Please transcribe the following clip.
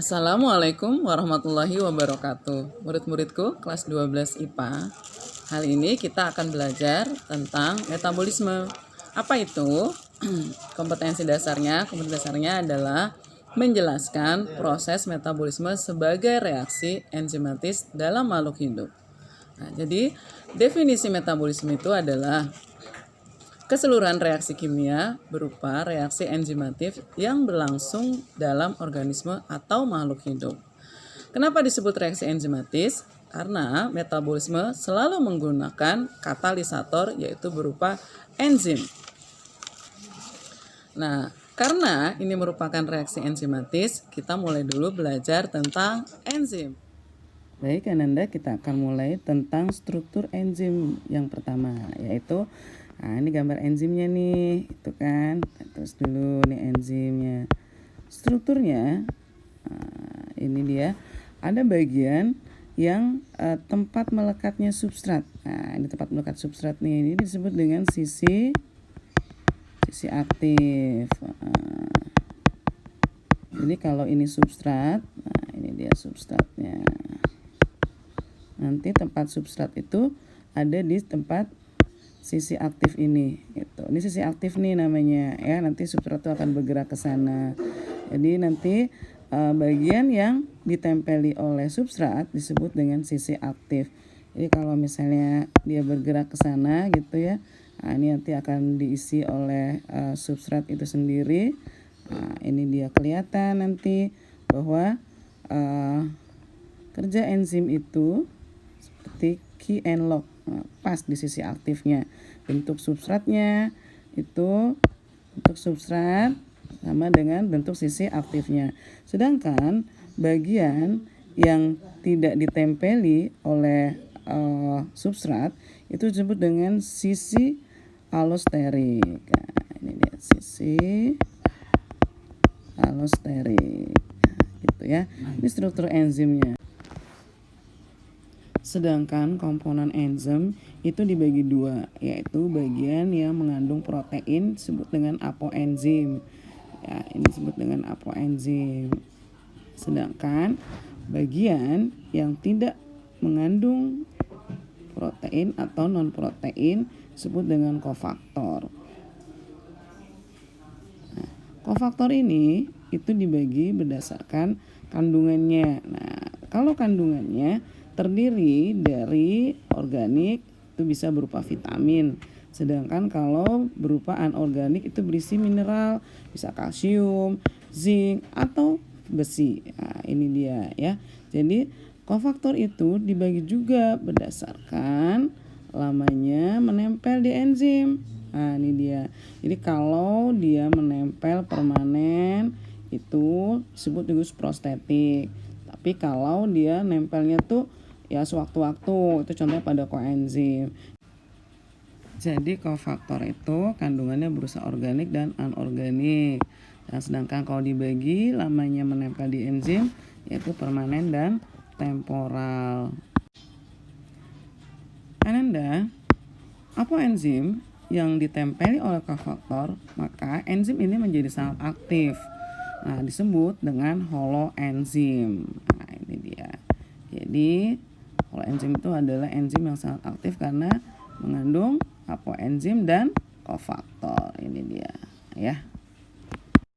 Assalamualaikum warahmatullahi wabarakatuh. Murid-muridku kelas 12 IPA. Kali ini kita akan belajar tentang metabolisme. Apa itu? Kompetensi dasarnya adalah menjelaskan proses metabolisme sebagai reaksi enzimatis dalam makhluk hidup. Nah, jadi definisi metabolisme itu adalah keseluruhan reaksi kimia berupa reaksi enzimatif yang berlangsung dalam organisme atau makhluk hidup. Kenapa disebut reaksi enzimatis? Karena metabolisme selalu menggunakan katalisator yaitu berupa enzim. Nah, karena ini merupakan reaksi enzimatis, kita mulai dulu belajar tentang enzim. Baik, Ananda, kita akan mulai tentang struktur enzim yang pertama, yaitu ini gambar enzimnya nih, itu kan. Terus dulu nih enzimnya. Strukturnya, ini dia. Ada bagian yang tempat melekatnya substrat. Nah, ini tempat melekat substrat nih. Ini disebut dengan sisi aktif. Jadi kalau ini substrat, ini dia substratnya. Nanti tempat substrat itu ada di tempat sisi aktif ini, gitu. Ini sisi aktif nih namanya, ya. Nanti substrat itu akan bergerak ke sana. Jadi nanti bagian yang ditempeli oleh substrat disebut dengan sisi aktif. Jadi kalau misalnya dia bergerak ke sana, gitu ya. Ini nanti akan diisi oleh substrat itu sendiri. Ini dia kelihatan nanti bahwa kerja enzim itu seperti key and lock. Pas di sisi aktifnya. Bentuk substratnya itu bentuk substrat sama dengan bentuk sisi aktifnya. Sedangkan bagian yang tidak ditempeli oleh substrat itu disebut dengan sisi alosterik. Nah, ini dia sisi alosterik. Gitu ya. Ini struktur enzimnya. Sedangkan komponen enzim itu dibagi dua, yaitu bagian yang mengandung protein disebut dengan apoenzim. Ya, ini disebut dengan apoenzim. Sedangkan bagian yang tidak mengandung protein atau non protein disebut dengan kofaktor. Nah, kofaktor ini itu dibagi berdasarkan kandungannya. Nah, kalau kandungannya terdiri dari organik itu bisa berupa vitamin. Sedangkan kalau berupa anorganik itu berisi mineral, bisa kalsium, zinc atau besi. Nah, ini dia ya. Jadi kofaktor itu dibagi juga berdasarkan lamanya menempel di enzim. Nah, ini dia. Jadi kalau dia menempel permanen itu disebut juga prostetik. Tapi kalau dia nempelnya tuh ya sewaktu-waktu, itu contohnya pada koenzim. Jadi kofaktor itu kandungannya berupa organik dan anorganik. Dan sedangkan kalau dibagi lamanya menempel di enzim yaitu permanen dan temporal. Ananda, apa enzim yang ditempeli oleh kofaktor, maka enzim ini menjadi sangat aktif. Nah, disebut dengan holoenzim. Nah, ini dia. Jadi holoenzim itu adalah enzim yang sangat aktif karena mengandung apoenzim dan kofaktor. Ini dia, ya.